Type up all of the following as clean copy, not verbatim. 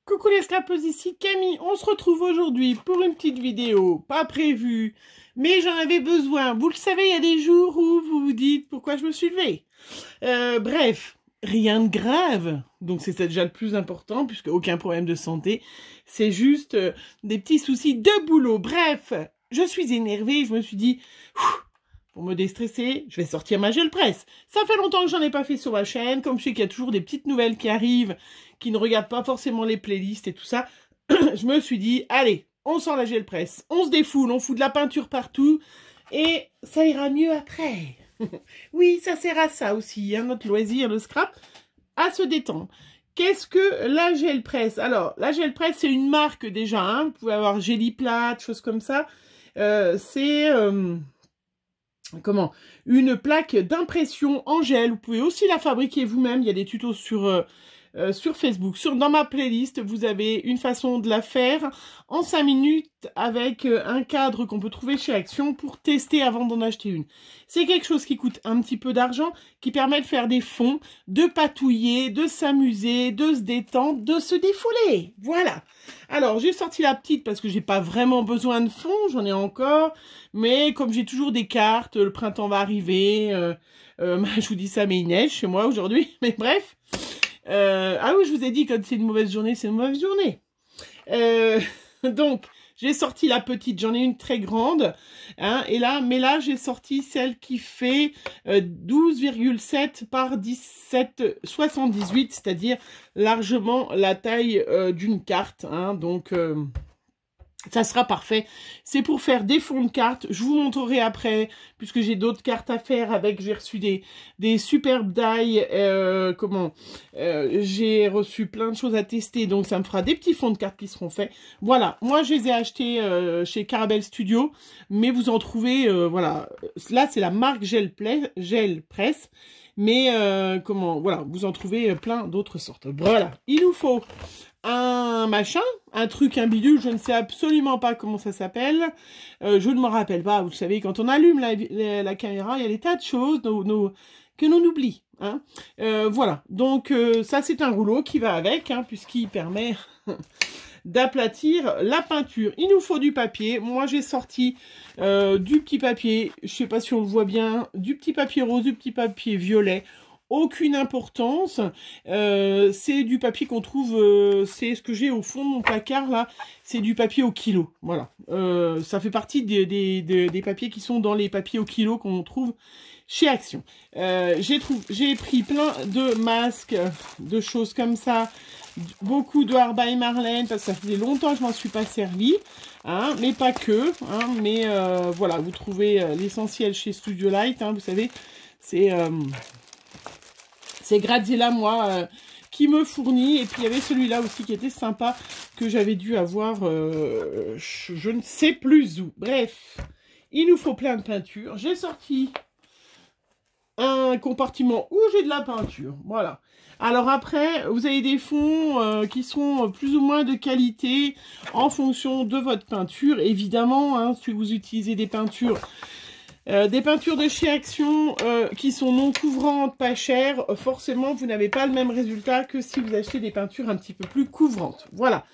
Coucou les scrapeuses, ici Camille, on se retrouve aujourd'hui pour une petite vidéo, pas prévue, mais j'en avais besoin. Vous le savez, il y a des jours où vous vous dites pourquoi je me suis levée. Bref, rien de grave, donc c'est déjà le plus important, puisque aucun problème de santé, c'est juste des petits soucis de boulot. Bref, je suis énervée, je me suis dit... Pour me déstresser, je vais sortir ma gel presse. Ça fait longtemps que j'en ai pas fait sur ma chaîne. Comme je sais qu'il y a toujours des petites nouvelles qui arrivent, qui ne regardent pas forcément les playlists et tout ça, je me suis dit, allez, on sort la gel presse. On se défoule, on fout de la peinture partout et ça ira mieux après. Oui, ça sert à ça aussi, hein, notre loisir, le scrap, à se détendre. Qu'est-ce que la gel presse? Alors, la gel presse, c'est une marque déjà. Hein, vous pouvez avoir Géliplate, choses comme ça. C'est... une plaque d'impression en gel. Vous pouvez aussi la fabriquer vous-même. Il y a des tutos sur Facebook. Dans ma playlist, vous avez une façon de la faire en 5 minutes avec un cadre qu'on peut trouver chez Action pour tester avant d'en acheter une. C'est quelque chose qui coûte un petit peu d'argent, qui permet de faire des fonds, de patouiller, de s'amuser, de se détendre, de se défouler. Voilà. Alors, j'ai sorti la petite parce que j'ai pas vraiment besoin de fond, j'en ai encore. Mais comme j'ai toujours des cartes, le printemps va arriver. Je vous dis ça, mais il neige chez moi aujourd'hui. Mais bref. Ah oui, je vous ai dit, quand c'est une mauvaise journée, c'est une mauvaise journée. Donc, j'ai sorti la petite, j'en ai une très grande. Hein, mais là, j'ai sorti celle qui fait 12,7 par 17,78, c'est-à-dire largement la taille d'une carte. Hein, donc... ça sera parfait. C'est pour faire des fonds de cartes. Je vous montrerai après, puisque j'ai d'autres cartes à faire avec. J'ai reçu des superbes die. J'ai reçu plein de choses à tester. Donc, ça me fera des petits fonds de cartes qui seront faits. Voilà. Moi, je les ai achetés chez Caramel Studio. Mais vous en trouvez, voilà. Là, c'est la marque Gel Press. Mais, voilà. Vous en trouvez plein d'autres sortes. Voilà. Il nous faut un machin, un truc, un bidule, je ne sais absolument pas comment ça s'appelle, je ne me rappelle pas, vous savez, quand on allume la caméra, il y a des tas de choses que l'on oublie, hein. Voilà, donc ça c'est un rouleau qui va avec, hein, puisqu'il permet d'aplatir la peinture. Il nous faut du papier, moi j'ai sorti du petit papier, je sais pas si on le voit bien, du petit papier rose, du petit papier violet. Aucune importance, c'est du papier qu'on trouve, c'est ce que j'ai au fond de mon placard là, c'est du papier au kilo, voilà. Ça fait partie des papiers qui sont dans les papiers au kilo qu'on trouve chez Action. J'ai pris plein de masques, de choses comme ça, beaucoup de Art by Marlène, parce que ça faisait longtemps que je m'en suis pas servi, hein, mais pas que, hein, mais voilà, vous trouvez l'essentiel chez Studio Light, hein, vous savez, c'est Graziella, moi, qui me fournit. Et puis, il y avait celui-là aussi qui était sympa, que j'avais dû avoir, je ne sais plus où. Bref, il nous faut plein de peinture. J'ai sorti un compartiment où j'ai de la peinture. Voilà. Alors après, vous avez des fonds qui sont plus ou moins de qualité en fonction de votre peinture. Évidemment, hein, si vous utilisez des peintures... de chez Action qui sont non couvrantes, pas chères, forcément vous n'avez pas le même résultat que si vous achetez des peintures un petit peu plus couvrantes. Voilà,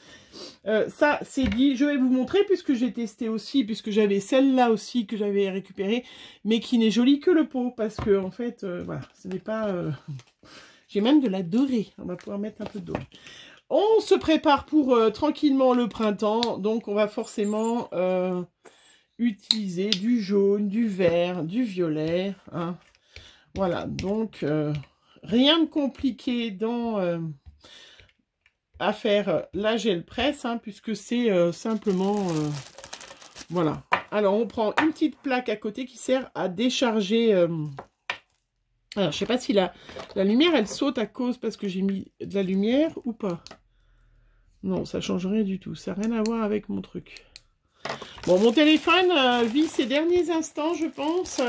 ça c'est dit. Je vais vous montrer puisque j'ai testé aussi, puisque j'avais celle-là aussi que j'avais récupérée, mais qui n'est jolie que le pot, parce que en fait, voilà, ce n'est pas... J'ai même de la dorée, on va pouvoir mettre un peu de dorée. On se prépare pour tranquillement le printemps, donc on va forcément... utiliser du jaune, du vert, du violet, hein. Voilà, donc rien de compliqué à faire la gel presse, hein, puisque c'est simplement voilà. Alors on prend une petite plaque à côté qui sert à décharger. Alors je sais pas si la lumière elle saute à cause parce que j'ai mis de la lumière ou pas. Non, ça change rien du tout, ça n'a rien à voir avec mon truc. Bon, mon téléphone vit ses derniers instants, je pense.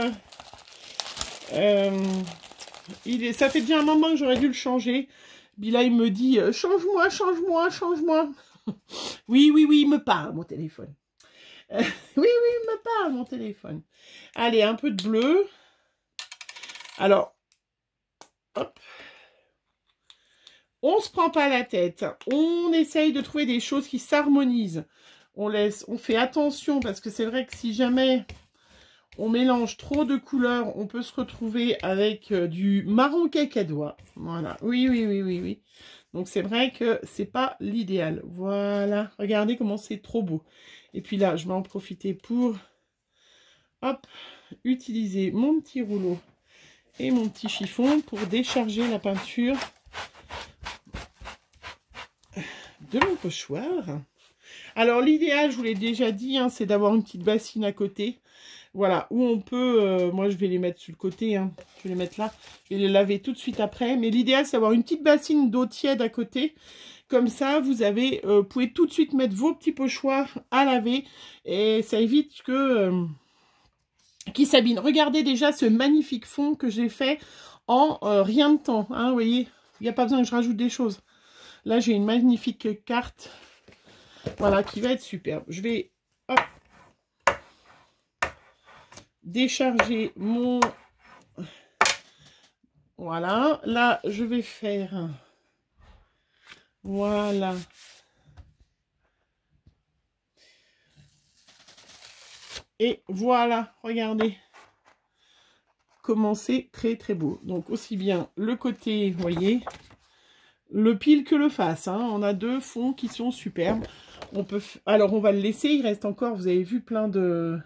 Ça fait déjà un moment que j'aurais dû le changer. Puis là, il me dit « Change-moi, change-moi, change-moi ». Oui, oui, oui, il me parle, mon téléphone. Oui, oui, il me parle, mon téléphone. Allez, un peu de bleu. Alors, hop. On se prend pas la tête. On essaye de trouver des choses qui s'harmonisent. On fait attention parce que c'est vrai que si jamais on mélange trop de couleurs, on peut se retrouver avec du marron cacadois. Voilà. Oui, oui, oui, oui, oui. Donc c'est vrai que c'est pas l'idéal. Voilà. Regardez comment c'est trop beau. Et puis là, je vais en profiter pour, hop, utiliser mon petit rouleau et mon petit chiffon pour décharger la peinture de mon pochoir. Alors l'idéal, je vous l'ai déjà dit, hein, c'est d'avoir une petite bassine à côté. Voilà, où on peut, moi je vais les mettre sur le côté, hein, je vais les mettre là, je vais les laver tout de suite après. Mais l'idéal, c'est d'avoir une petite bassine d'eau tiède à côté. Comme ça, vous pouvez tout de suite mettre vos petits pochoirs à laver. Et ça évite que qu'ils s'abîment. Regardez déjà ce magnifique fond que j'ai fait en rien de temps. Hein, vous voyez, il n'y a pas besoin que je rajoute des choses. Là, j'ai une magnifique carte. Voilà, qui va être superbe. Je vais hop, décharger mon... Voilà. Là, je vais faire... Voilà. Et voilà, regardez. Comment c'est très très beau. Donc, aussi bien le côté, vous voyez, le pile que le face. Hein. On a deux fonds qui sont superbes. On peut... Alors, on va le laisser. Il reste encore, vous avez vu, plein de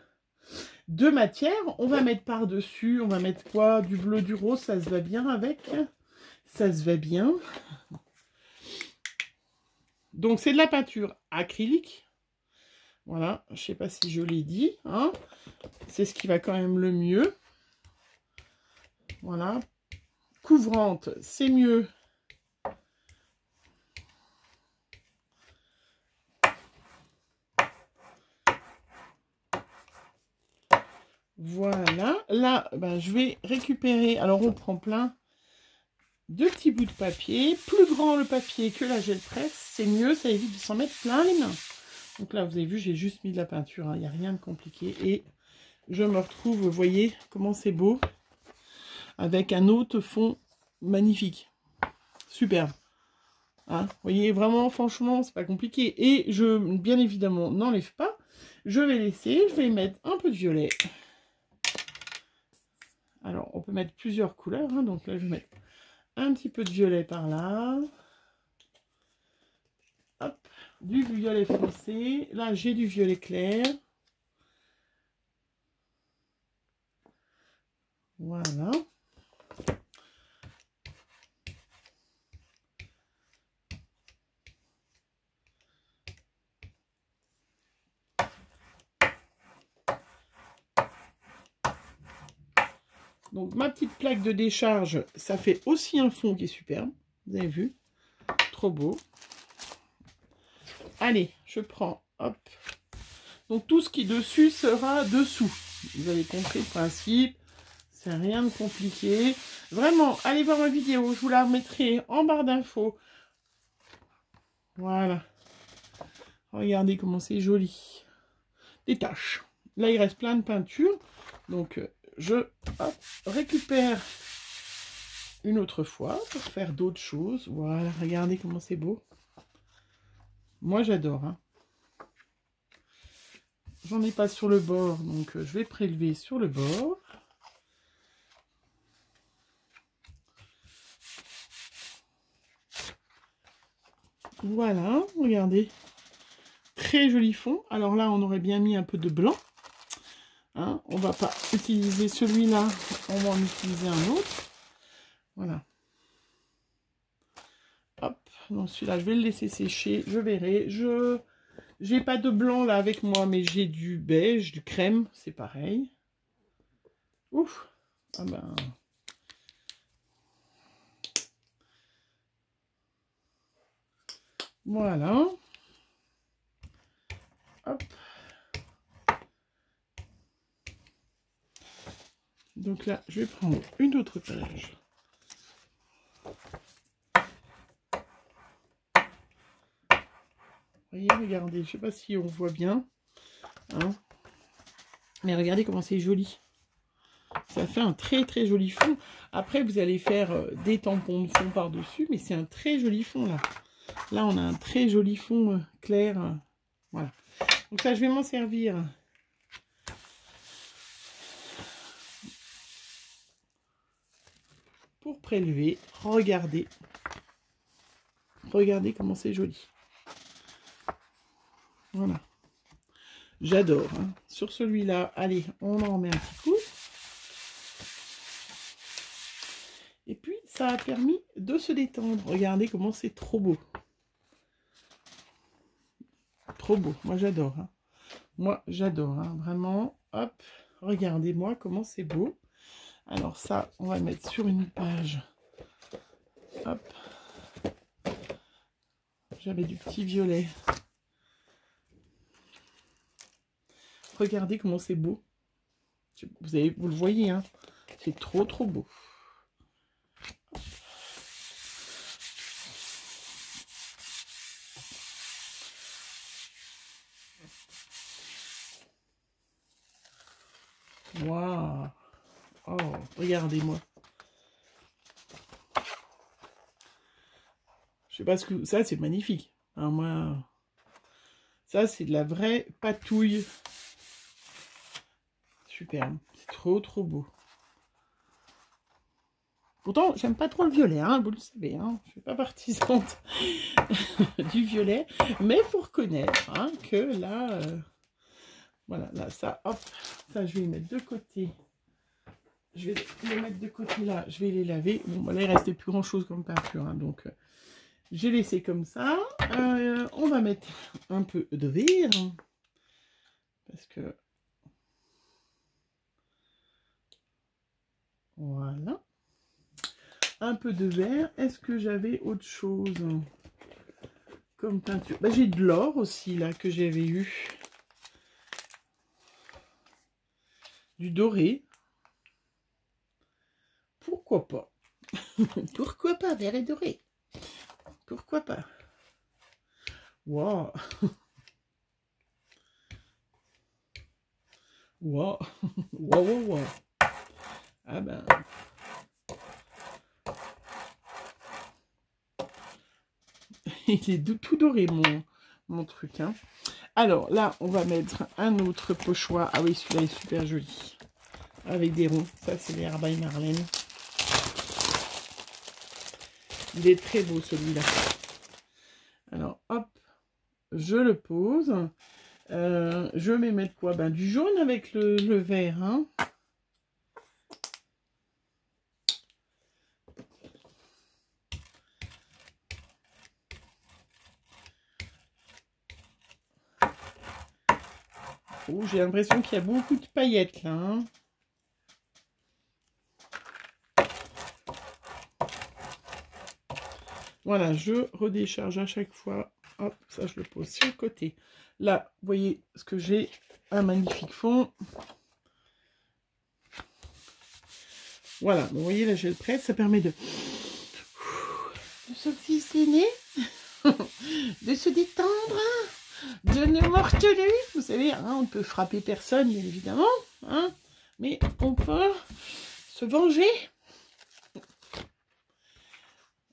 matière. On va mettre par-dessus. On va mettre quoi? Du bleu, du rose. Ça se va bien avec. Ça se va bien. Donc, c'est de la peinture acrylique. Voilà. Je ne sais pas si je l'ai dit. Hein. C'est ce qui va quand même le mieux. Voilà. Couvrante, c'est mieux. Voilà, là, ben, je vais récupérer, alors on prend plein de petits bouts de papier, plus grand le papier que la gel presse, c'est mieux, ça évite de s'en mettre plein les mains. Donc là, vous avez vu, j'ai juste mis de la peinture, hein, il n'y a rien de compliqué, et je me retrouve, vous voyez comment c'est beau, avec un autre fond magnifique, superbe. Hein, vous voyez, vraiment, franchement, c'est pas compliqué, et je, bien évidemment, n'enlève pas, je vais laisser, je vais mettre un peu de violet. Alors, on peut mettre plusieurs couleurs. Hein, donc là, je vais mettre un petit peu de violet par là. Hop, du violet foncé. Là, j'ai du violet clair. Voilà. Donc, ma petite plaque de décharge, ça fait aussi un fond qui est superbe. Vous avez vu? Trop beau. Allez, je prends, hop. Donc, tout ce qui est dessus sera dessous. Vous avez compris le principe. C'est rien de compliqué. Vraiment, allez voir ma vidéo. Je vous la remettrai en barre d'infos. Voilà. Regardez comment c'est joli. Des taches. Là, il reste plein de peinture. Donc, je récupère une autre fois pour faire d'autres choses. Voilà, regardez comment c'est beau. Moi, j'adore. Hein. J'en ai pas sur le bord, donc je vais prélever sur le bord. Voilà, regardez. Très joli fond. Alors là, on aurait bien mis un peu de blanc. Hein, on va pas utiliser celui-là, on va en utiliser un autre. Voilà. Hop, donc celui-là, je vais le laisser sécher, je verrai. J'ai pas de blanc là avec moi, mais j'ai du beige, du crème, c'est pareil. Ouf, ah ben... Voilà. Hop. Donc là, je vais prendre une autre page. Vous voyez, regardez, je sais pas si on voit bien. Hein, mais regardez comment c'est joli. Ça fait un très très joli fond. Après, vous allez faire des tampons de fond par-dessus, mais c'est un très joli fond là. Là, on a un très joli fond clair. Voilà. Donc ça, je vais m'en servir. Pour prélever, regardez. Regardez comment c'est joli. Voilà. J'adore. Hein. Sur celui-là, allez, on en remet un petit coup. Et puis, ça a permis de se détendre. Regardez comment c'est trop beau. Trop beau. Moi, j'adore. Hein. Moi, j'adore. Hein. Vraiment. Hop. Regardez-moi comment c'est beau. Alors ça, on va le mettre sur une page. Hop. J'avais du petit violet. Regardez comment c'est beau. Vous le voyez, hein. C'est trop, trop beau. Waouh. Oh, regardez-moi. Je sais pas ce que... Ça, c'est magnifique. Hein, moi... Ça, c'est de la vraie patouille. Superbe. C'est trop, trop beau. Pourtant, j'aime pas trop le violet, hein, vous le savez. Hein, je suis pas partisante du violet. Mais il faut reconnaître hein, que là... voilà, là, ça, hop. Ça, je vais les mettre de côté. Je vais les mettre de côté là. Je vais les laver. Bon, bah, là, il restait plus grand-chose comme peinture. Hein, donc, j'ai laissé comme ça. On va mettre un peu de vert. Parce que... Voilà. Un peu de vert. Est-ce que j'avais autre chose comme peinture? Bah, j'ai de l'or aussi, là, que j'avais eu. Du doré. Pourquoi pas? Pourquoi pas, vert et doré? Pourquoi pas? Waouh! Waouh! Waouh, waouh, waouh! Ah ben... Il est tout doré, mon truc. Hein. Alors, là, on va mettre un autre pochoir. Ah oui, celui-là est super joli. Avec des ronds. Ça, c'est les Herbes by Marlène. Il est très beau, celui-là. Alors, hop. Je le pose. Je vais mettre quoi? Ben, du jaune avec le vert. Hein. Oh, j'ai l'impression qu'il y a beaucoup de paillettes là. Hein. Voilà, je redécharge à chaque fois. Hop, ça je le pose sur le côté. Là, vous voyez ce que j'ai, un magnifique fond. Voilà, vous voyez là j'ai le presse, ça permet de s'oxygéner, de se détendre, de ne morteler. Vous savez, hein, on ne peut frapper personne, bien évidemment, hein, mais on peut se venger.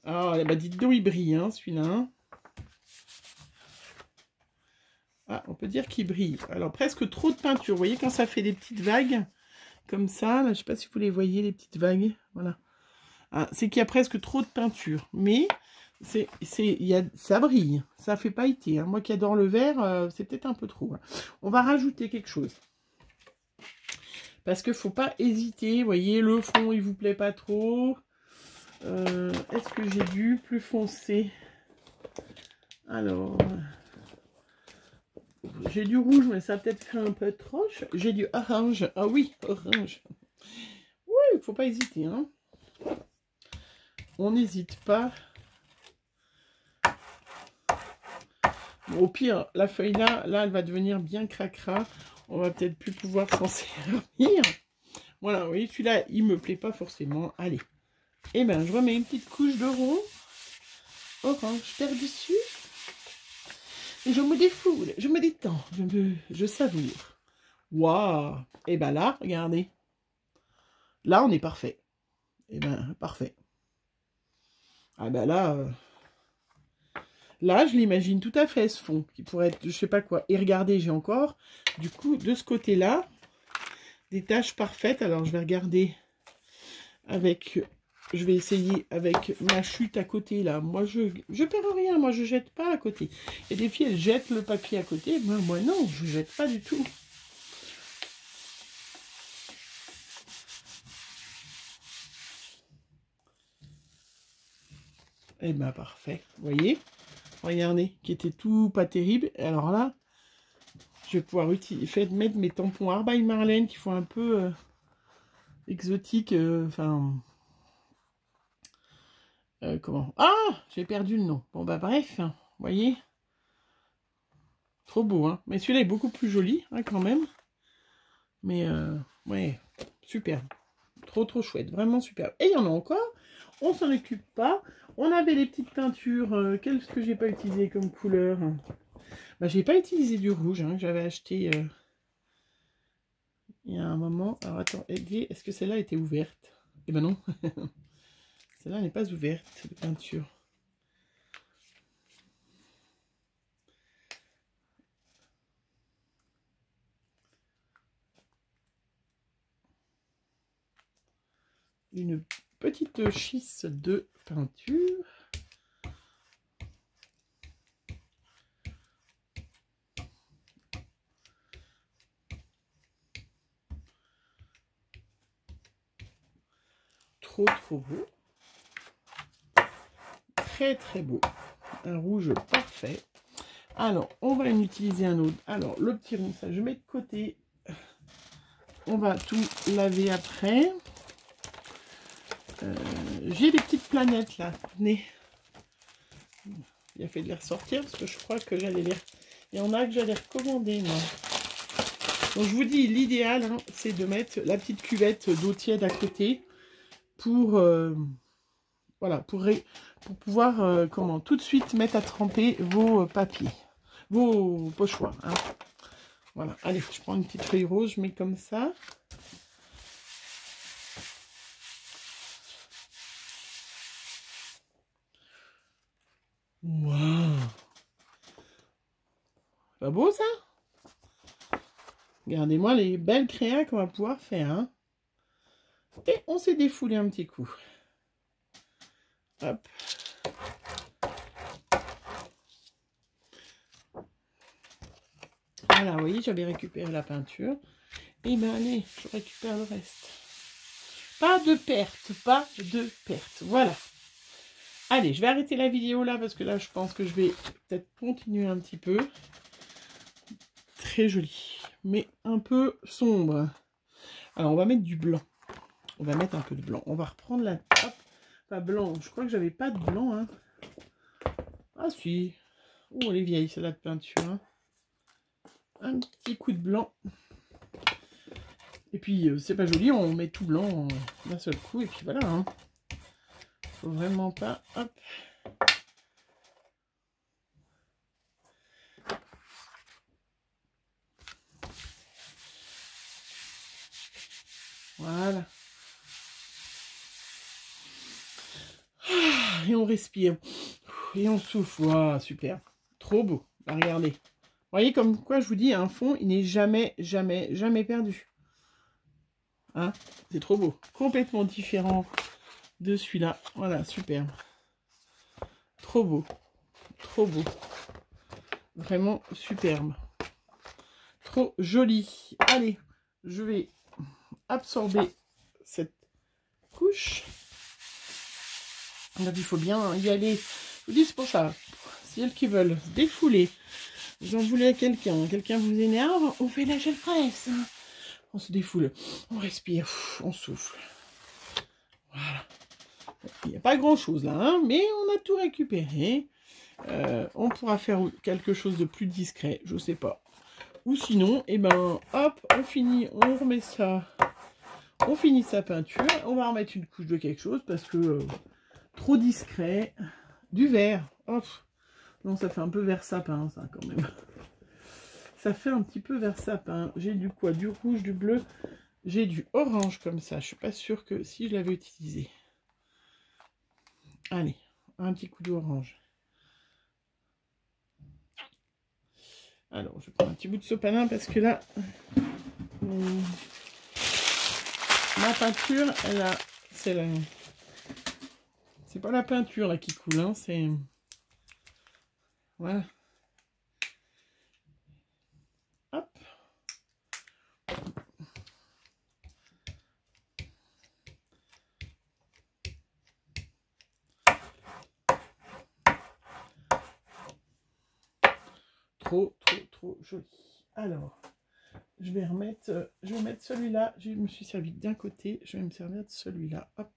Ah, bah dites donc, il brille, hein, celui-là. Hein. Ah, on peut dire qu'il brille. Alors, presque trop de peinture. Vous voyez, quand ça fait des petites vagues, comme ça, là, je ne sais pas si vous les voyez, les petites vagues. Voilà. Ah, c'est qu'il y a presque trop de peinture. Mais, ça brille. Ça fait pailleter. Hein. Moi qui adore le vert, c'est peut-être un peu trop. Hein. On va rajouter quelque chose. Parce qu'il ne faut pas hésiter. Vous voyez, le fond, il ne vous plaît pas trop. Est-ce que j'ai du plus foncé? Alors, j'ai du rouge, mais ça a peut-être fait un peu trop. J'ai du orange. Ah oui, orange. Oui, il ne faut pas hésiter. Hein. On n'hésite pas. Bon, au pire, la feuille là, elle va devenir bien cracra. On va peut-être plus pouvoir s'en servir. Voilà, vous voyez, celui-là, il me plaît pas forcément. Allez. Et bien, je remets une petite couche de rond orange par-dessus. Et je me défoule, je me détends, je savoure. Waouh! Et bien là, regardez. Là, on est parfait. Eh ben, parfait. Ah ben là... Là, je l'imagine tout à fait, ce fond, qui pourrait être, je sais pas quoi. Et regardez, j'ai encore, du coup, de ce côté-là, des taches parfaites. Alors, je vais regarder avec... Je vais essayer avec ma chute à côté, là. Moi, je perds rien. Moi, je jette pas à côté. Et des filles, elles jettent le papier à côté. Moi, non, je jette pas du tout. Eh ben, parfait. Vous voyez? Regardez, qui était tout pas terrible. Alors là, je vais pouvoir mettre mes tampons Arbeil Marlène qui font un peu exotique. Enfin... comment? Ah! J'ai perdu le nom. Bon, bah bref, hein, vous voyez? Trop beau, hein? Mais celui-là est beaucoup plus joli, hein, quand même. Mais, ouais, super. Trop, trop chouette. Vraiment super. Et il y en a encore. On s'en occupe pas. On avait les petites peintures. Qu'est-ce que j'ai pas utilisé comme couleur? Bah, j'ai pas utilisé du rouge, hein, que j'avais acheté il y a un moment. Alors, attends, est-ce que celle-là était ouverte? Eh ben non. Celle-là n'est pas ouverte, de peinture. Une petite schisse de peinture. Trop, trop beau. Très, très beau. Un rouge parfait. Alors, on va en utiliser un autre. Alors, le petit rond, ça, je mets de côté. On va tout laver après. J'ai des petites planètes, là. Venez. Il a fait de les ressortir, parce que je crois que j'allais les... Il y en a que j'allais recommander, moi. Donc, je vous dis, l'idéal, hein, c'est de mettre la petite cuvette d'eau tiède à côté pour... voilà, pour pouvoir comment, tout de suite mettre à tremper vos papiers, vos pochoirs. Hein. Voilà, allez, je prends une petite feuille rose, je mets comme ça. Waouh! Pas beau ça? Regardez-moi les belles créas qu'on va pouvoir faire. Hein. Et on s'est défoulé un petit coup. Hop. Voilà, vous voyez, j'avais récupéré la peinture. Et ben allez, je récupère le reste. Pas de perte, pas de perte. Voilà. Allez, je vais arrêter la vidéo là parce que là, je pense que je vais peut-être continuer un petit peu. Très joli, mais un peu sombre. Alors, on va mettre du blanc. On va mettre un peu de blanc. On va reprendre la... Hop, pas blanc. Je crois que j'avais pas de blanc. Hein. Ah si. Oh, elle est vieille, celle-là de peinture. Hein. Un petit coup de blanc. Et puis, c'est pas joli, on met tout blanc d'un seul coup. Et puis voilà. Hein. Faut vraiment pas... Hop. Voilà. Et on respire. Et on souffle. Wow, super. Trop beau. Bah, regardez. Vous voyez comme quoi je vous dis, un fond, il n'est jamais, jamais, jamais perdu. Hein, c'est trop beau. Complètement différent de celui-là. Voilà, superbe. Trop beau. Trop beau. Vraiment superbe. Trop joli. Allez, je vais absorber cette couche. Donc, il faut bien y aller. Je vous dis, c'est pour ça. Si elles qui veulent se défouler, vous en voulez à quelqu'un, quelqu'un vous énerve, on fait la gel presse. On se défoule, on respire, on souffle. Voilà. Il n'y a pas grand chose là, hein, mais on a tout récupéré. On pourra faire quelque chose de plus discret, je sais pas. Ou sinon, eh ben, hop, on finit, on remet ça. On finit sa peinture. On va remettre une couche de quelque chose parce que trop discret. Du vert. Hop. Non, ça fait un peu vert sapin, ça, quand même. Ça fait un petit peu vert sapin. J'ai du quoi? Du rouge, du bleu. J'ai du orange comme ça. Je suis pas sûre que si je l'avais utilisé. Allez, un petit coup d'orange. Alors, je prends un petit bout de sopalin parce que là, ma peinture, elle a... C'est pas la peinture là qui coule, hein, c'est... Voilà. Hop. Trop joli. Alors, je vais mettre celui-là. Je me suis servi d'un côté, je vais me servir de celui-là. Hop.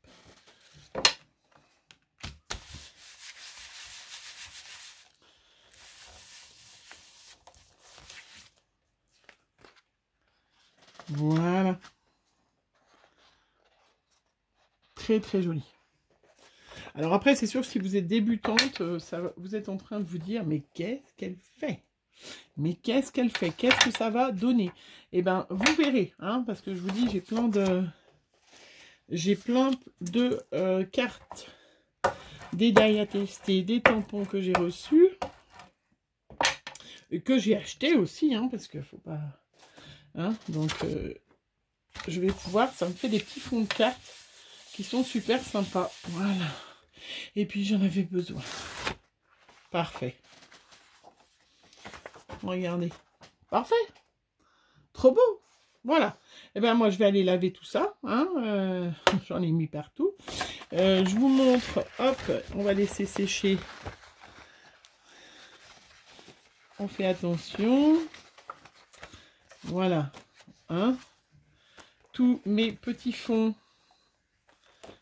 Voilà. Très joli. Alors après, c'est sûr que si vous êtes débutante, vous êtes en train de vous dire, mais qu'est-ce qu'elle fait? Mais qu'est-ce qu'elle fait? Qu'est-ce que ça va donner? Eh bien, vous verrez, hein, parce que je vous dis, j'ai plein de cartes, des die à tester, des tampons que j'ai reçus, et que j'ai acheté aussi, hein, parce qu'il ne faut pas... Hein, donc, je vais pouvoir... Ça me fait des petits fonds de cartes qui sont super sympas. Voilà. Et puis, j'en avais besoin. Parfait. Regardez. Parfait. Trop beau. Voilà. Et bien, moi, je vais aller laver tout ça. Hein, j'en ai mis partout. Je vous montre. Hop, on va laisser sécher. On fait attention. Voilà. Hein, tous mes petits fonds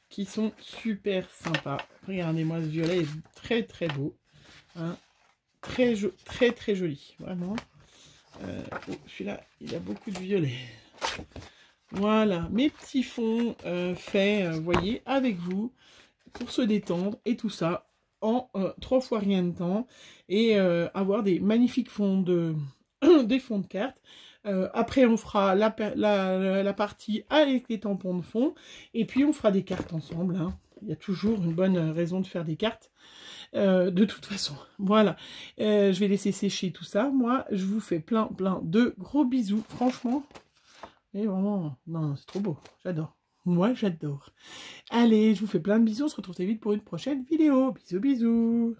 qui sont super sympas. Regardez-moi, ce violet est très beau. Hein, très joli. Vraiment. Oh, celui-là, il a beaucoup de violet. Voilà, mes petits fonds faits, vous voyez, avec vous, pour se détendre, et tout ça, en 3 fois rien de temps, et avoir des magnifiques fonds des fonds de cartes. Après, on fera la partie avec les tampons de fond, et puis on fera des cartes ensemble, hein. Il y a toujours une bonne raison de faire des cartes. De toute façon, voilà, je vais laisser sécher tout ça. Moi, je vous fais plein de gros bisous, franchement. Et vraiment, non, c'est trop beau, j'adore. Moi, j'adore. Allez, je vous fais plein de bisous, on se retrouve très vite pour une prochaine vidéo. Bisous.